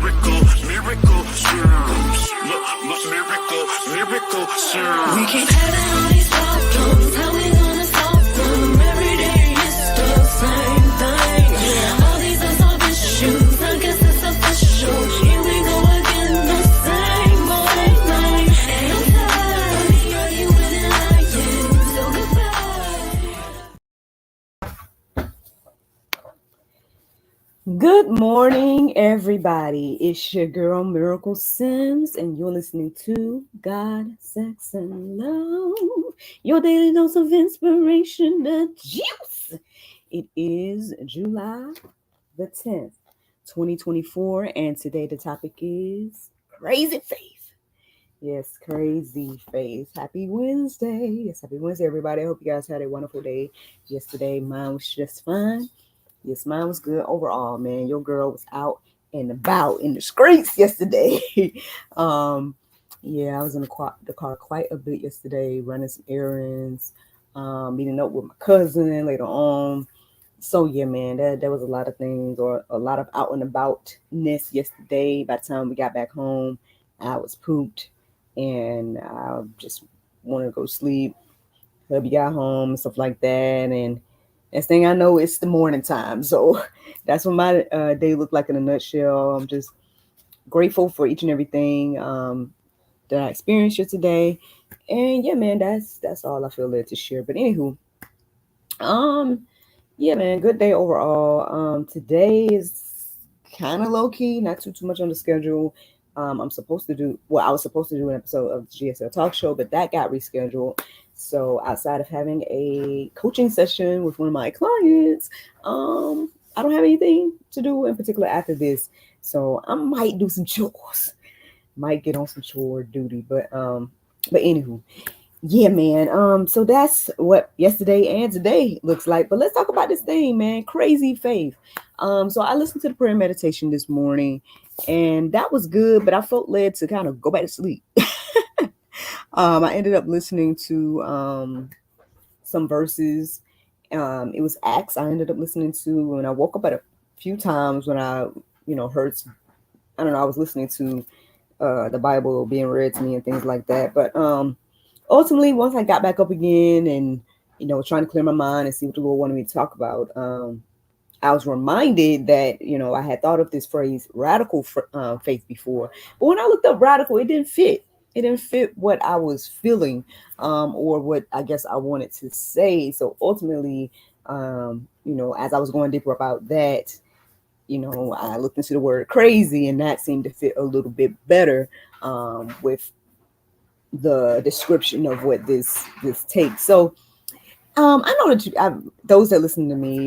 miracle serums. Miracle serums. We keep having all these problems. How we gonna solve them? Every day it's the same thing. All these unsolved issues, I guess it's official. Here we go again, the same old thing. And I'm tired of arguing and lying. So goodbye. Good morning, everybody. It's your girl, Miracle Sims, and you're listening to God, Sex, and Love, your daily dose of inspiration, the juice. It is July the 10th, 2024, and today the topic is crazy faith. Yes, crazy faith. Happy Wednesday. Yes, happy Wednesday, everybody. I hope you guys had a wonderful day yesterday. Mine was just fine. Yes, mine was good overall, man. Your girl was out and about in the streets yesterday. Yeah, I was in the car quite a bit yesterday, running some errands, meeting up with my cousin later on. So yeah, man, that was a lot of things, or a lot of out and aboutness yesterday. By the time we got back home, I was pooped, and I just wanted to go to sleep. Hubby got home and stuff like that, and next thing I know, it's the morning time. So that's what my day looked like in a nutshell. I'm just grateful for each and everything that I experienced here today. And yeah, man, that's all I feel led to share. But anywho, yeah, man, good day overall. Today is kind of low key, not too much on the schedule. I was supposed to do an episode of the GSL Talk Show, but that got rescheduled. So outside of having a coaching session with one of my clients, I don't have anything to do in particular after this. So I might do some chores, might get on some chore duty, but anywho, yeah, man. So that's what yesterday and today looks like. But let's talk about this thing, man. Crazy faith. So I listened to the prayer meditation this morning, and that was good, but I felt led to kind of go back to sleep. I ended up listening to some verses. It was Acts I ended up listening to, and I woke up at a few times when I, heard, I don't know, I was listening to the Bible being read to me and things like that. But ultimately, once I got back up again and, trying to clear my mind and see what the Lord wanted me to talk about, I was reminded that, I had thought of this phrase radical faith before. But when I looked up radical, it didn't fit. It didn't fit what I was feeling or what I guess I wanted to say. So ultimately, as I was going deeper about that, I looked into the word crazy, and that seemed to fit a little bit better with the description of what this takes. So I know that those that listen to me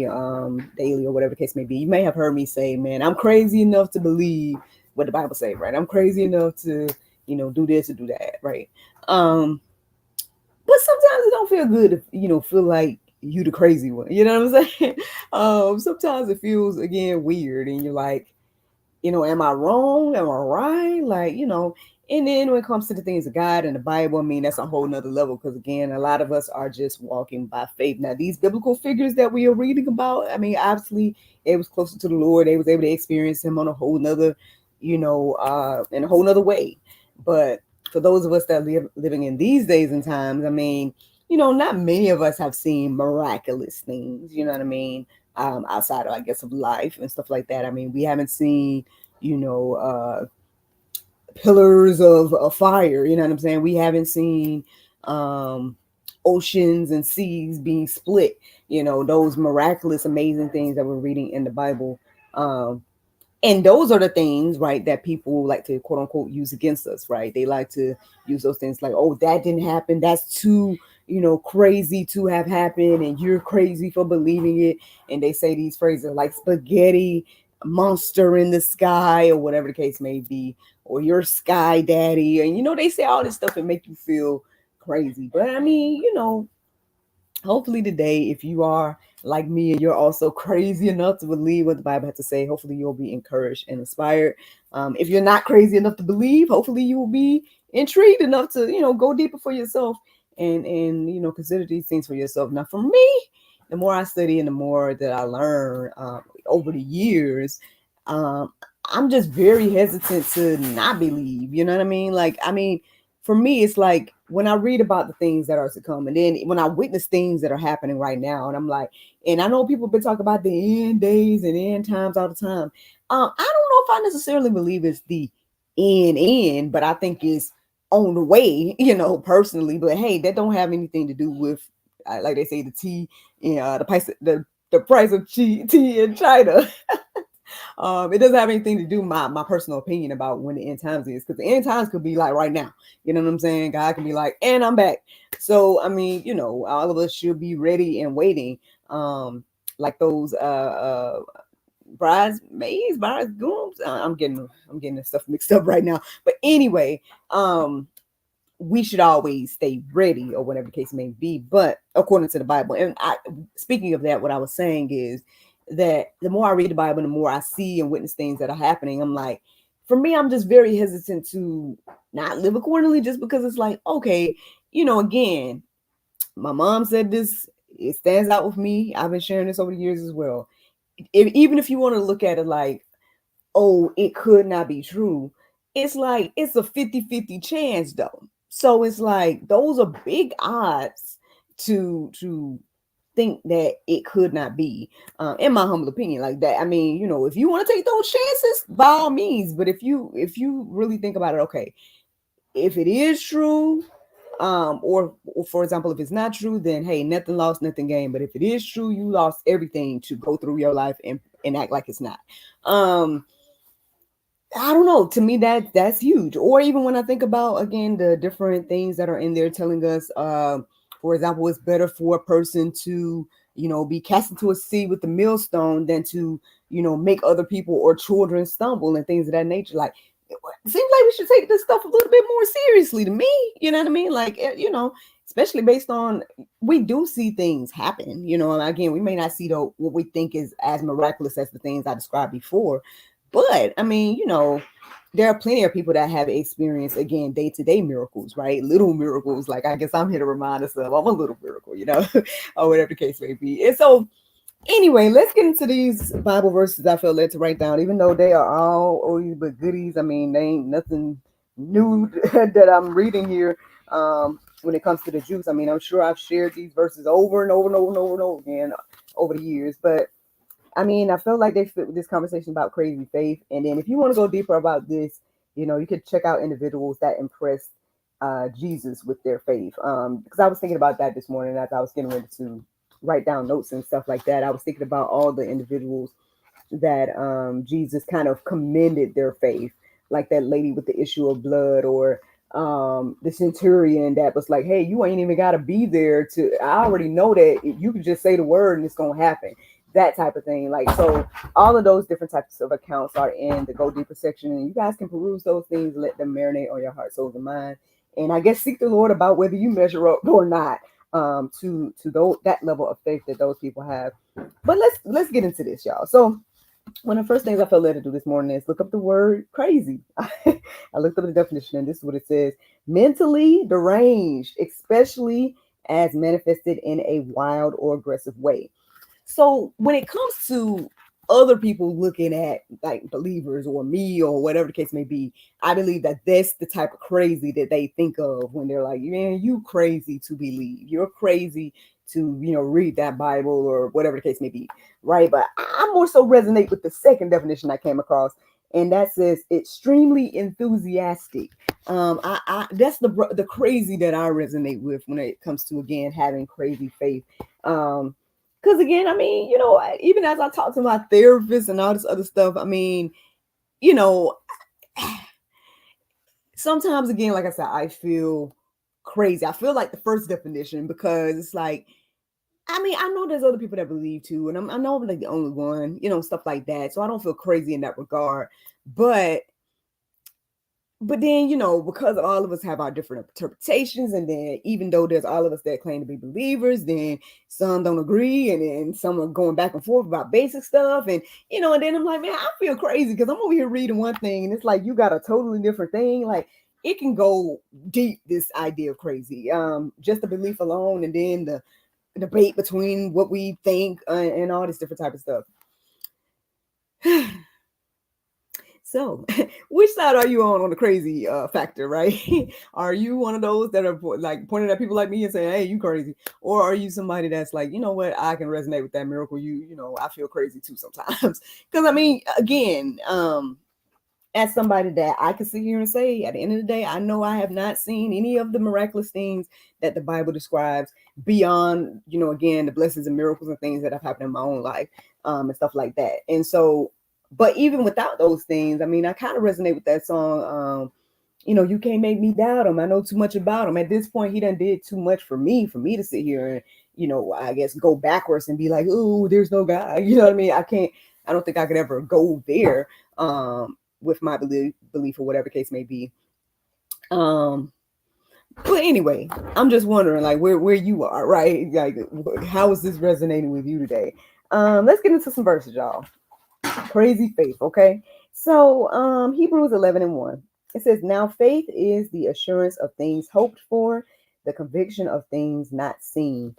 daily or whatever the case may be, you may have heard me say, man, I'm crazy enough to believe what the Bible say, right? I'm crazy enough to, do this or do that, right? But sometimes it don't feel good to, feel like you the crazy one. You know what I'm saying? Sometimes it feels, again, weird, and you're like, am I wrong? Am I right? Like, and then when it comes to the things of God and the Bible, I mean, that's a whole nother level. Because again, a lot of us are just walking by faith. Now, these biblical figures that we are reading about, I mean, obviously it was closer to the Lord. They was able to experience him on a whole nother, in a whole nother way. But for those of us that living in these days and times, I mean, not many of us have seen miraculous things, you know what I mean? Outside of, I guess, of life and stuff like that. I mean, we haven't seen, pillars of fire, you know what I'm saying? We haven't seen oceans and seas being split, those miraculous, amazing things that we're reading in the Bible. And those are the things, right, that people like to, quote unquote, use against us, right? They like to use those things like, oh, that didn't happen. That's too, crazy to have happened. And you're crazy for believing it. And they say these phrases like spaghetti monster in the sky, or whatever the case may be, or your sky daddy. And, they say all this stuff and make you feel crazy. But I mean, hopefully today, if you are like me and you're also crazy enough to believe what the Bible has to say, hopefully you'll be encouraged and inspired. If you're not crazy enough to believe, hopefully you will be intrigued enough to, go deeper for yourself and consider these things for yourself. Now, for me, the more I study and the more that I learn over the years, I'm just very hesitant to not believe. You know what I mean? Like, I mean, for me, it's like when I read about the things that are to come, and then when I witness things that are happening right now, and I'm like, and I know people have been talking about the end days and end times all the time. I don't know if I necessarily believe it's the end, but I think it's on the way, personally. But hey, that don't have anything to do with, like they say, the tea, the price of tea in China. It doesn't have anything to do with my personal opinion about when the end times is, because the end times could be like right now. You know what I'm saying? God can be like, and I'm back. So I mean, all of us should be ready and waiting. Like those bridesmaids, bridegrooms. I'm getting the stuff mixed up right now. But anyway, we should always stay ready, or whatever the case may be. But according to the Bible, and speaking of that, what I was saying is that the more I read the Bible, the more I see and witness things that are happening. I'm like, for me, I'm just very hesitant to not live accordingly, just because it's like, okay, again, my mom said this, it stands out with me. I've been sharing this over the years as well. Even if you want to look at it like, oh, it could not be true, it's like it's a 50-50 chance though. So it's like those are big odds to think that it could not be, in my humble opinion, like that. I mean, if you want to take those chances, by all means. But if you really think about it, okay, if it is true, or for example, if it's not true, then hey, nothing lost, nothing gained. But if it is true, you lost everything to go through your life and act like it's not. I don't know. To me, that's huge. Or even when I think about, again, the different things that are in there telling us, for example, it's better for a person to, be cast into a sea with the millstone than to, make other people or children stumble and things of that nature. Like, it seems like we should take this stuff a little bit more seriously to me. You know what I mean? Like, especially based on, we do see things happen. And again, we may not see what we think is as miraculous as the things I described before. But I mean, there are plenty of people that have experienced, again, day-to-day miracles, right? Little miracles. Like, I guess I'm here to remind us of, I'm a little miracle, or whatever the case may be. And so anyway, let's get into these Bible verses I feel led to write down, even though they are all oldies but goodies. I mean, they ain't nothing new that I'm reading here. When it comes to the Jews, I mean, I'm sure I've shared these verses over and over and over and over and over again over the years, but I mean, I felt like they fit with this conversation about crazy faith. And then if you want to go deeper about this, you could check out individuals that impressed Jesus with their faith. Because I was thinking about that this morning as I was getting ready to write down notes and stuff like that. I was thinking about all the individuals that Jesus kind of commended their faith, like that lady with the issue of blood, or the centurion that was like, hey, you ain't even got to be there I already know that you can just say the word and it's going to happen. That type of thing. Like, so all of those different types of accounts are in the Go Deeper section, and you guys can peruse those things, let them marinate on your heart, souls, and mind. And I guess seek the Lord about whether you measure up or not to that level of faith that those people have. But let's get into this, y'all. So one of the first things I felt led to do this morning is look up the word crazy. I looked up the definition, and this is what it says: mentally deranged, especially as manifested in a wild or aggressive way. So when it comes to other people looking at like believers or me or whatever the case may be, I believe that that's the type of crazy that they think of when they're like, man, you crazy to believe. You're crazy to, read that Bible or whatever the case may be, right? But I more so resonate with the second definition I came across, and that says extremely enthusiastic. That's the crazy that I resonate with when it comes to, again, having crazy faith. Because again, I mean, even as I talk to my therapist and all this other stuff, I mean, sometimes, again, like I said, I feel crazy. I feel like the first definition, because it's like, I mean, I know there's other people that believe too, and I know I'm like the only one, stuff like that. So I don't feel crazy in that regard. But then, because all of us have our different interpretations, and then even though there's all of us that claim to be believers, then some don't agree, and then some are going back and forth about basic stuff, and and then I'm like, man, I feel crazy because I'm over here reading one thing, and it's like you got a totally different thing. Like, it can go deep, this idea of crazy, just the belief alone, and then the debate between what we think and all this different type of stuff. So, which side are you on the crazy factor, right? Are you one of those that are like pointing at people like me and saying, "Hey, you crazy," or are you somebody that's like, you know what, I can resonate with that miracle? You know, I feel crazy too sometimes. Because I mean, again, as somebody that I can sit here and say, at the end of the day, I know I have not seen any of the miraculous things that the Bible describes beyond, you know, again, the blessings and miracles and things that have happened in my own life, and stuff like that. And so, but even without those things, I mean, I kind of resonate with that song. You know, you can't make me doubt him. I know too much about him. At this point, he done did too much for me to sit here and, you know, I guess go backwards and be like, oh, there's no God. You know what I mean? I don't think I could ever go there. With my belief or whatever case may be. But anyway, I'm just wondering like where you are, right? Like how is this resonating with you today? Let's get into some verses, y'all. Crazy faith, okay? So Hebrews 11:1. It says, now faith is the assurance of things hoped for, the conviction of things not seen.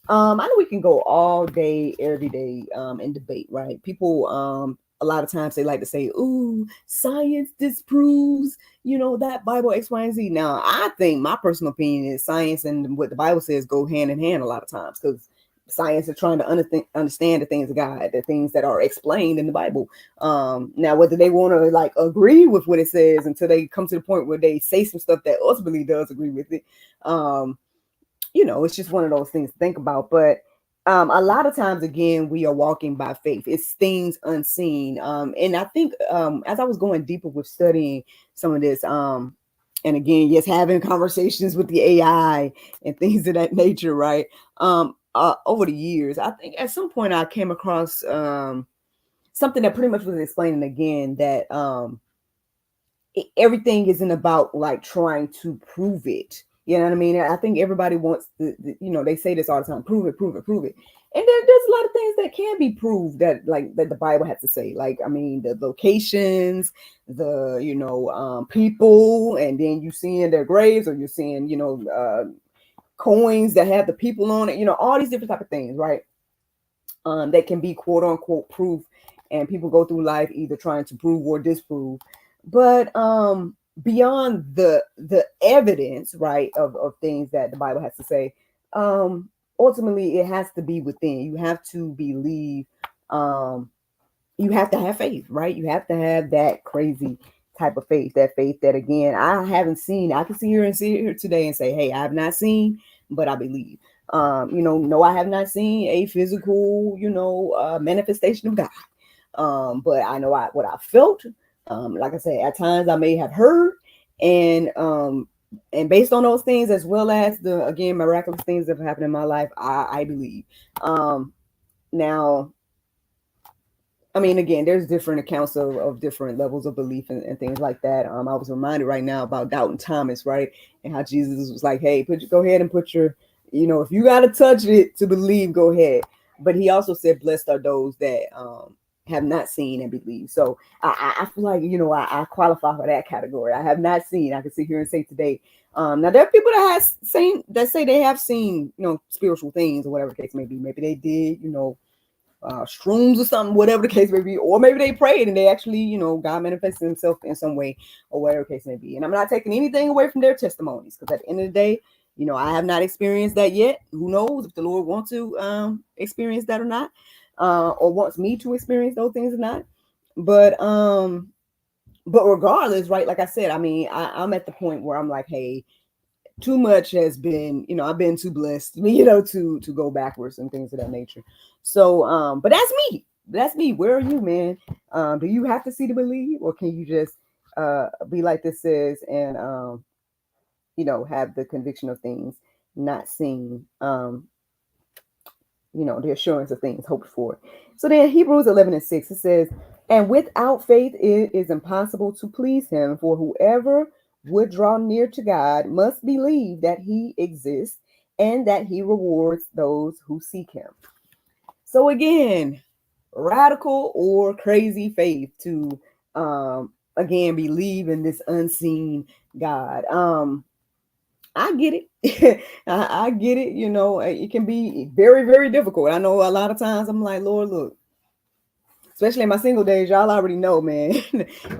I know we can go all day, every day, and debate, right? People a lot of times they like to say, ooh, science disproves, you know, that Bible X, Y, and Z. Now, I think my personal opinion is science and what the Bible says go hand in hand a lot of times, because science is trying to understand the things of God, the things that are explained in the Bible. Now, whether they want to like agree with what it says until they come to the point where they say some stuff that ultimately does agree with it, you know, it's just one of those things to think about. But a lot of times, again, we are walking by faith. It's things unseen. And I think as I was going deeper with studying some of this, and again, yes, having conversations with the AI and things of that nature, right? Over the years, I think at some point I came across something that pretty much was explaining again that everything isn't about like trying to prove it. You know what I mean? I think everybody wants you know, they say this all the time, prove it, prove it, prove it. And there's a lot of things that can be proved that like that the Bible has to say. Like, I mean, the locations, the, you know, people, and then you seeing their graves, or you're seeing, you know, coins that have the people on it, you know, all these different type of things, right? That can be quote unquote proof. And people go through life either trying to prove or disprove. But beyond the evidence, right, of things that the Bible has to say, ultimately it has to be within. You have to believe, you have to have faith, right? You have to have that crazy type of faith, that faith that, again, I haven't seen. I can see here today and say, hey, I have not seen, but I believe. You know, no, I have not seen a physical, you know, manifestation of God. But I know what I felt. Like I said, at times I may have heard, and based on those things, as well as the, again, miraculous things that have happened in my life, I believe. Now, I mean, again, there's different accounts of different levels of belief and things like that. I was reminded right now about Doubting Thomas, right? And how Jesus was like, hey, go ahead and put your, you know, if you got to touch it to believe, go ahead. But he also said, blessed are those that have not seen and believe. So I feel like, you know, I qualify for that category. I have not seen. I can sit here and say today. Now there are people that say they have seen, you know, spiritual things or whatever the case may be. Maybe they did, you know, shrooms or something, whatever the case may be, or maybe they prayed and they actually, you know, God manifested himself in some way, or whatever the case may be. And I'm not taking anything away from their testimonies, because at the end of the day, you know, I have not experienced that yet. Who knows if the Lord wants to experience that or not, or wants me to experience those things or not. But regardless, right, like I said, I mean, I'm at the point where I'm like, hey, too much has been, you know, I've been too blessed, you know, to go backwards and things of that nature. So but that's me. Where are you, man? Do you have to see to believe, or can you just be like this says, and you know, have the conviction of things not seen, you know, the assurance of things hoped for. So then Hebrews 11:6, it says, and without faith it is impossible to please him, for whoever would draw near to God must believe that he exists and that he rewards those who seek him. So again, radical or crazy faith to again believe in this unseen God. I get it. I get it. You know, it can be very, very difficult. I know a lot of times I'm like, Lord, look, especially in my single days, y'all already know, man.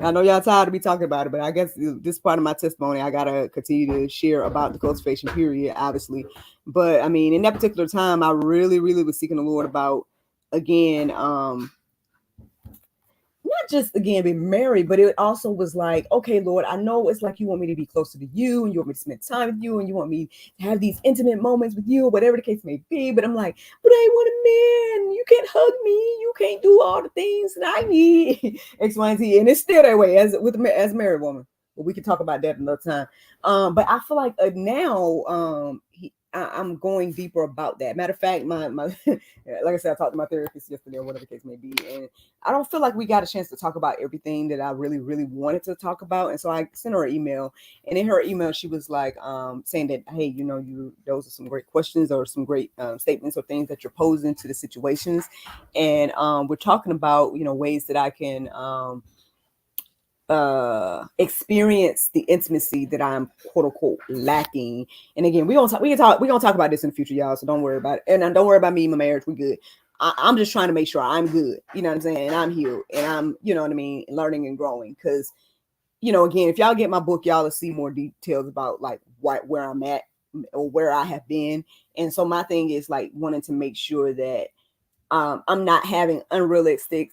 I know y'all tired of me talking about it, but I guess this part of my testimony, I gotta continue to share about the cultivation period, obviously. But I mean, in that particular time, I really, really was seeking the Lord about, again, not just again being married, but it also was like, okay, Lord, I know it's like you want me to be closer to you, and you want me to spend time with you, and you want me to have these intimate moments with you, whatever the case may be. But I'm like, but I want a man. You can't hug me. You can't do all the things that I need. X, Y, and Z. And it's still that way as a married woman. But we can talk about that another time. But I feel like now I'm going deeper about that. Matter of fact, my like I said, I talked to my therapist yesterday or whatever the case may be, and I don't feel like we got a chance to talk about everything that I really, really wanted to talk about. And so I sent her an email, and in her email, she was like saying that, hey, those are some great questions or some great statements or things that you're posing to the situations, and we're talking about ways that I can experience the intimacy that I'm quote unquote lacking. And again, we're gonna talk about this in the future, y'all. So don't worry about it. And don't worry about me and my marriage. We good. I'm just trying to make sure I'm good. You know what I'm saying? And I'm healed. And I'm, you know what I mean, learning and growing. Because, again, if y'all get my book, y'all will see more details about like where I'm at or where I have been. And so my thing is like wanting to make sure that I'm not having unrealistic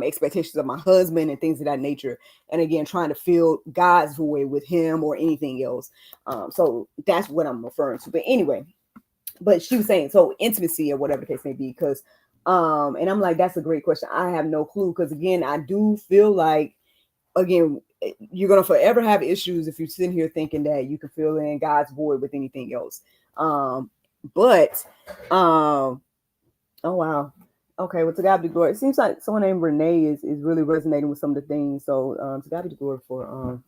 expectations of my husband and things of that nature. And again, trying to fill God's void with him or anything else. So that's what I'm referring to. But anyway, but she was saying, so intimacy or whatever the case may be, because and I'm like, that's a great question. I have no clue. Because again, I do feel like, again, you're going to forever have issues if you're sitting here thinking that you can fill in God's void with anything else. Oh, wow. Okay, well, to God be the glory. It seems like someone named Renee is really resonating with some of the things. So to God be the glory for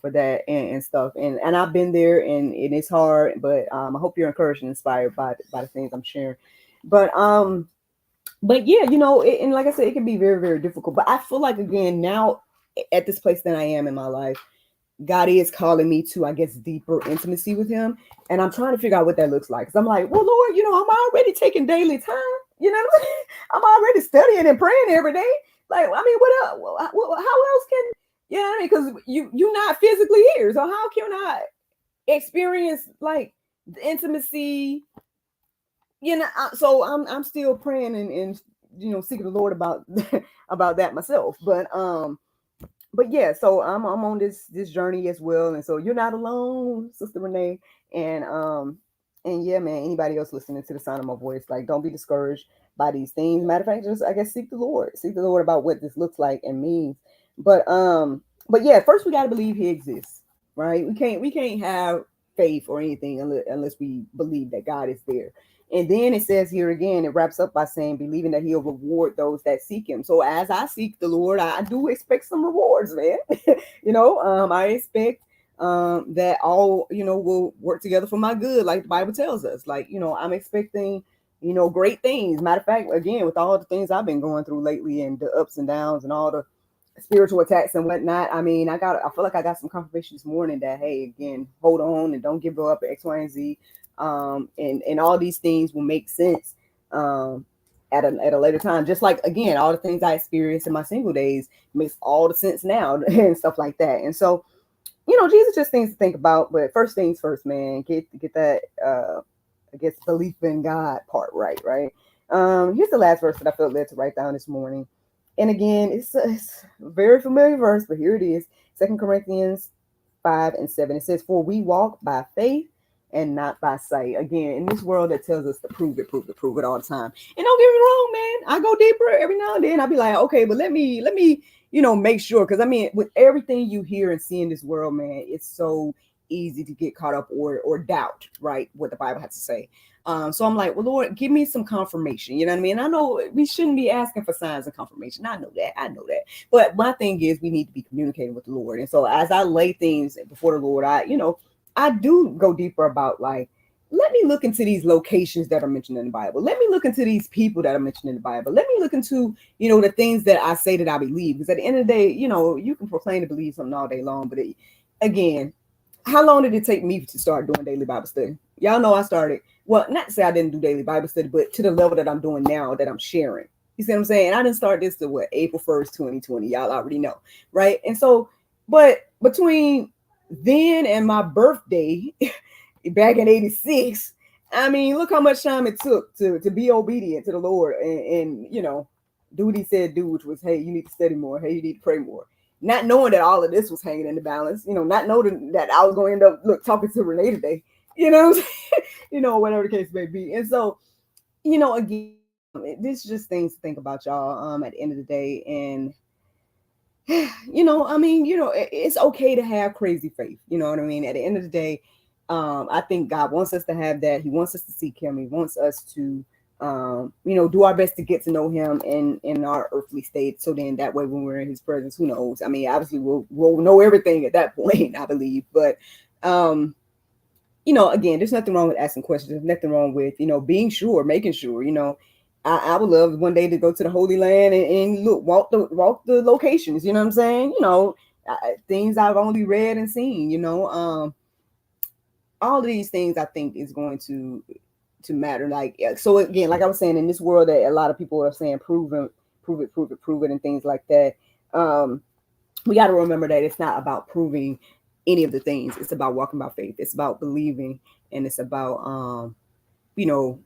that and stuff. And I've been there, and it's hard, but I hope you're encouraged and inspired by the things I'm sharing. But yeah, and like I said, it can be very, very difficult. But I feel like, again, now at this place that I am in my life, God is calling me to, I guess, deeper intimacy with him. And I'm trying to figure out what that looks like. Because I'm like, well, Lord, I'm already taking daily time. You know what I'm saying? I'm already studying and praying every day. Like, I mean, what else? How else can, because you're not physically here. So how can I experience like the intimacy? So I'm still praying and seeking the Lord about that myself. But yeah, so I'm on this journey as well. And so you're not alone, Sister Renee. And yeah, man, anybody else listening to the sound of my voice, like, don't be discouraged by these things. Matter of fact, just, I guess, seek the Lord about what this looks like and means. But yeah, first we got to believe he exists, right? We can't have faith or anything unless we believe that God is there. And then it says here again, it wraps up by saying, believing that he'll reward those that seek him. So as I seek the Lord, I do expect some rewards, man. I expect that all, will work together for my good, like the Bible tells us. Like, I'm expecting, great things. Matter of fact, again, with all the things I've been going through lately and the ups and downs and all the spiritual attacks and whatnot, I mean, I feel like I got some confirmation this morning that, hey, again, hold on and don't give up at X, Y, and Z. And all these things will make sense at a later time. Just like, again, all the things I experienced in my single days makes all the sense now and stuff like that. And so, Jesus just things to think about. But first things first, man, get that I guess belief in God part right. Here's the last verse that I felt led to write down this morning. And again, it's a very familiar verse, but here it is. 2 Corinthians 5:7. It says, "For we walk by faith and not by sight." Again, in this world that tells us to prove it all the time. And don't get me wrong, man. I go deeper every now and then. I'll be like, okay, but let me, make sure. Because I mean, with everything you hear and see in this world, man, it's so easy to get caught up or doubt, right, what the Bible has to say. So I'm like, well, Lord, give me some confirmation. You know what I mean? I know we shouldn't be asking for signs of confirmation. I know that. But my thing is, we need to be communicating with the Lord. And so as I lay things before the Lord, I do go deeper about, like, let me look into these locations that are mentioned in the Bible. Let me look into these people that are mentioned in the Bible. Let me look into, the things that I say that I believe. Because at the end of the day, you can proclaim to believe something all day long. But again, how long did it take me to start doing daily Bible study? Y'all know I started, well, not to say I didn't do daily Bible study, but to the level that I'm doing now, that I'm sharing. You see what I'm saying? I didn't start this to what, April 1st, 2020. Y'all already know, right? And so, but between then and my birthday back in 86, I mean, look how much time it took to be obedient to the Lord and you know, do what he said do, which was, hey, you need to study more, hey, you need to pray more. Not knowing that all of this was hanging in the balance, you know, not knowing that I was going to end up talking to Renee today, you know, you know, whatever the case may be. And so, you know, again, this is just things to think about, y'all, at the end of the day. And you know, I mean, you know, it's okay to have crazy faith. You know what I mean? At the end of the day, I think God wants us to have that. He wants us to seek him. He wants us to, you know, do our best to get to know him in our earthly state. So then that way, when we're in his presence, who knows? I mean, obviously we'll know everything at that point, I believe. But, you know, again, there's nothing wrong with asking questions. There's nothing wrong with, you know, being sure, making sure, you know. I would love one day to go to the Holy Land and look, walk the locations. You know what I'm saying? You know, things I've only read and seen. You know, all of these things I think is going to matter. Like, so again, like I was saying, in this world that a lot of people are saying, prove it, and things like that. We got to remember that it's not about proving any of the things. It's about walking by faith. It's about believing, and it's about you know,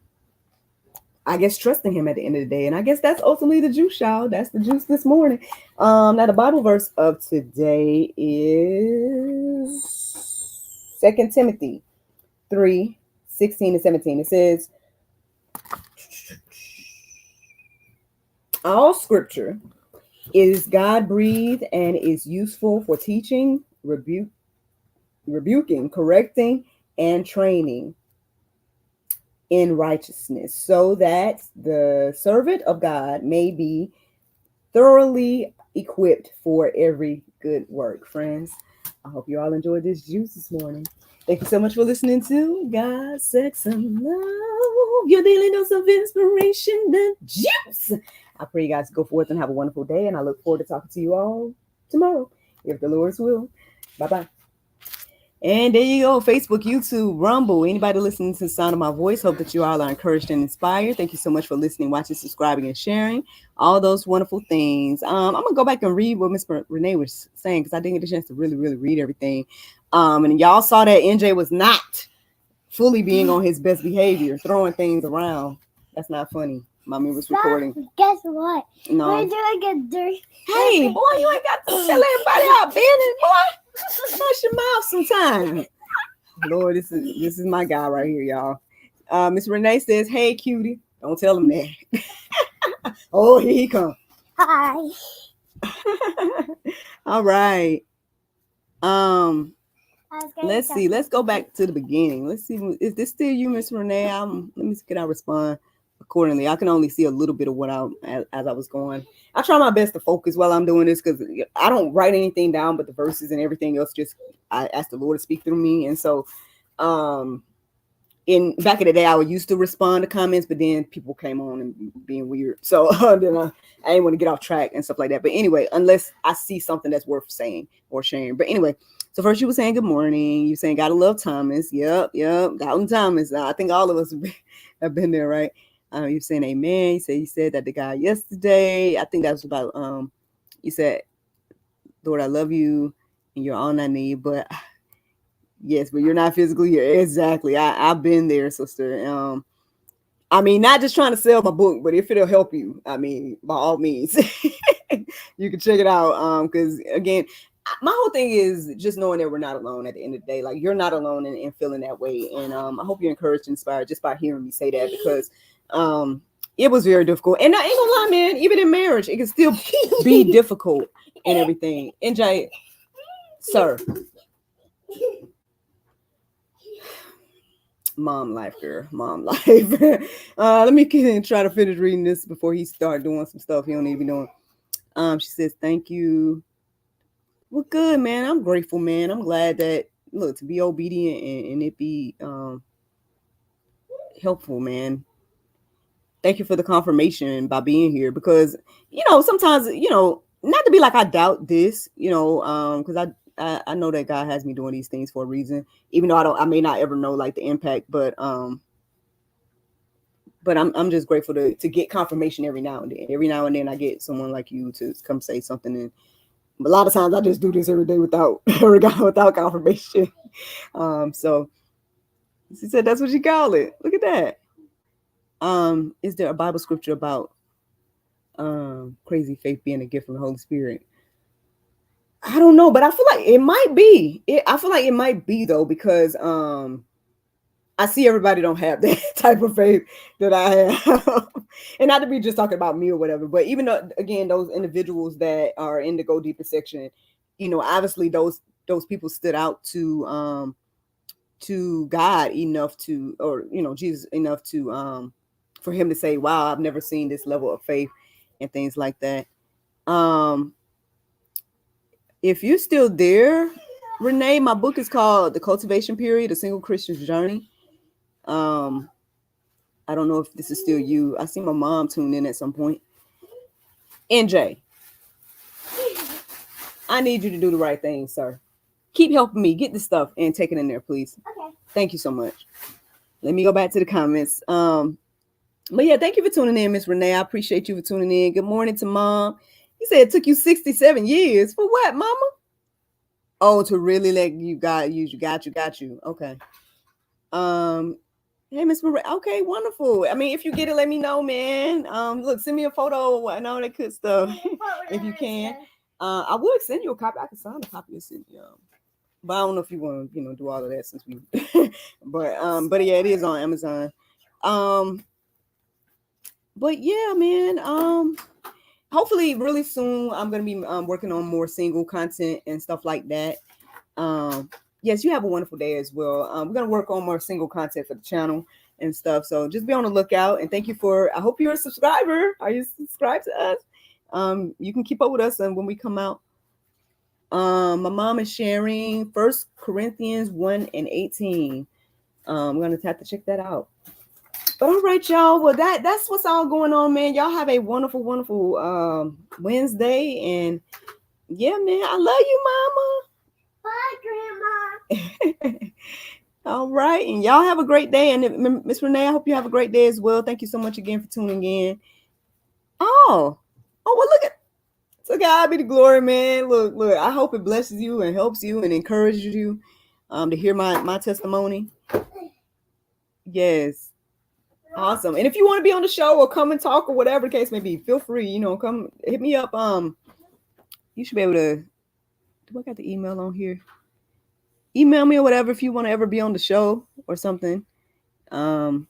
I guess trusting him at the end of the day. And I guess that's ultimately the juice, y'all. That's the juice this morning. Now the Bible verse of today is 2 Timothy 3:16-17. It says, all scripture is God breathed and is useful for teaching, rebuking, correcting, and training in righteousness, so that the servant of God may be thoroughly equipped for every good work. Friends, I hope you all enjoyed this juice this morning. Thank you so much for listening to God, Sex, and Love, your daily dose of inspiration, the juice. I pray you guys go forth and have a wonderful day, and I look forward to talking to you all tomorrow, if the Lord's will. Bye-bye. And there you go, Facebook, YouTube, Rumble, anybody listening to the sound of my voice, hope that you all are encouraged and inspired. Thank you so much for listening, watching, subscribing, and sharing all those wonderful things. I'm going to go back and read what Miss Renee was saying, because I didn't get a chance to really read everything. And y'all saw that NJ was not fully being on his best behavior, throwing things around. That's not funny. Mommy was recording. Guess what? No. We're doing a dirty. Hey, boy, you ain't got to tell everybody how business, boy. Hush your mouth sometime. Lord, this is my guy right here, y'all. Miss Renee says, hey, cutie. Don't tell him that. Oh, here he comes. Hi. All right. Let's see. Let's go back to the beginning. Let's see. Is this still you, Miss Renee? Let me see. Can I respond accordingly? I can only see a little bit of what as I was going. I try my best to focus while I'm doing this, because I don't write anything down, but the verses and everything else, just I ask the Lord to speak through me. And so, in back in the day, I would used to respond to comments, but then people came on and being weird. So then I didn't want to get off track and stuff like that. But anyway, unless I see something that's worth saying or sharing. But anyway, so first you were saying good morning. You saying gotta love Thomas. Yep. Doubting Thomas. I think all of us have been there, right? You're saying amen. You said that the guy yesterday. I think that was about you said, Lord, I love you and you're all I need, but yes, but you're not physically here. Exactly. I've been there, sister. I mean, not just trying to sell my book, but if it'll help you, I mean, by all means, you can check it out. Because again, my whole thing is just knowing that we're not alone at the end of the day. Like, you're not alone in feeling that way. And I hope you're encouraged and inspired just by hearing me say that, because it was very difficult. And I ain't gonna lie, man, even in marriage, it can still be difficult and everything. NJ, sir. Mom life, girl. Mom life. Let me try to finish reading this before he start doing some stuff he don't need to be doing. She says, thank you. Well, good, man. I'm grateful, man. I'm glad that, look, to be obedient and it be helpful, man. Thank you for the confirmation by being here, because, sometimes, not to be like I doubt this, because I know that God has me doing these things for a reason, even though I may not ever know like the impact, but but I'm just grateful to get confirmation every now and then. Every now and then I get someone like you to come say something, and a lot of times I just do this every day without confirmation. So she said that's what you call it. Look at that. Is there a Bible scripture about crazy faith being a gift from the Holy Spirit? I don't know, but I feel like it might be. I feel like it might be though, because I see everybody don't have that type of faith that I have. And not to be just talking about me or whatever, but even though, again, those individuals that are in the Go Deeper section, you know, obviously those people stood out to God enough to, or, you know, Jesus enough to, for him to say, wow, I've never seen this level of faith and things like that. If you're still there, Renee, my book is called The Cultivation Period, A Single Christian's Journey. I don't know if this is still you. I see my mom tuned in at some point. NJ, I need you to do the right thing, sir. Keep helping me get this stuff and take it in there, please. Okay. Thank you so much. Let me go back to the comments. But yeah, thank you for tuning in, Miss Renee. I appreciate you for tuning in. Good morning to Mom. He said it took you 67 years. For what, Mama? Oh, to really let you God use you. Got you. Okay. Hey, Miss Marie. Okay, wonderful. I mean, if you get it, let me know, man. Look, send me a photo and all that good stuff if you can. I would send you a copy. I can sign a copy and send you. But I don't know if you want to, do all of that since we. but yeah, it is on Amazon. But yeah, man. Hopefully, really soon, I'm gonna be working on more single content and stuff like that. Yes, you have a wonderful day as well. We're gonna work on more single content for the channel and stuff. So just be on the lookout. And thank you I hope you're a subscriber. Are you subscribed to us? You can keep up with us and when we come out. My mom is sharing 1 Corinthians 1:18. I'm gonna have to check that out. But all right, y'all. Well, that's what's all going on, man. Y'all have a wonderful, wonderful Wednesday. And yeah, man, I love you, Mama. Bye, Grandma. All right. And y'all have a great day. And Miss Renee, I hope you have a great day as well. Thank you so much again for tuning in. Oh, well, look at to God be the glory, man. Look, I hope it blesses you and helps you and encourages you to hear my testimony. Yes. Awesome. And if you want to be on the show or come and talk or whatever the case may be, feel free, come hit me up. You should be able to, do I got the email on here? Email me or whatever if you want to ever be on the show or something. I don't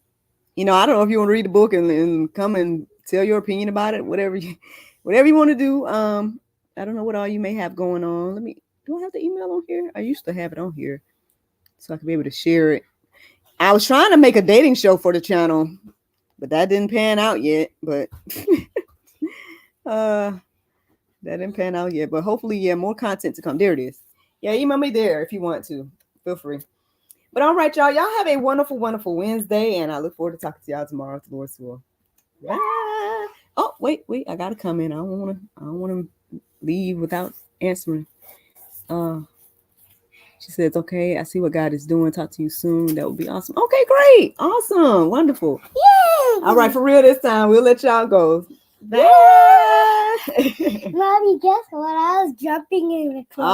know if you want to read the book and come and tell your opinion about it, whatever you want to do. I don't know what all you may have going on. Do I have the email on here? I used to have it on here so I could be able to share it. I was trying to make a dating show for the channel, but that didn't pan out yet. But that didn't pan out yet. But hopefully, yeah, more content to come. There it is. Yeah, email me there if you want to. Feel free. But all right, y'all. Y'all have a wonderful, wonderful Wednesday, and I look forward to talking to y'all tomorrow if the Lord's will. Bye. Oh, wait. I gotta come in. I don't want to leave without answering. She says, okay, I see what God is doing. Talk to you soon. That would be awesome. Okay, great. Awesome. Wonderful. Yay! All right, for real this time. We'll let y'all go. Bye. Mommy, guess what? I was jumping in the closet.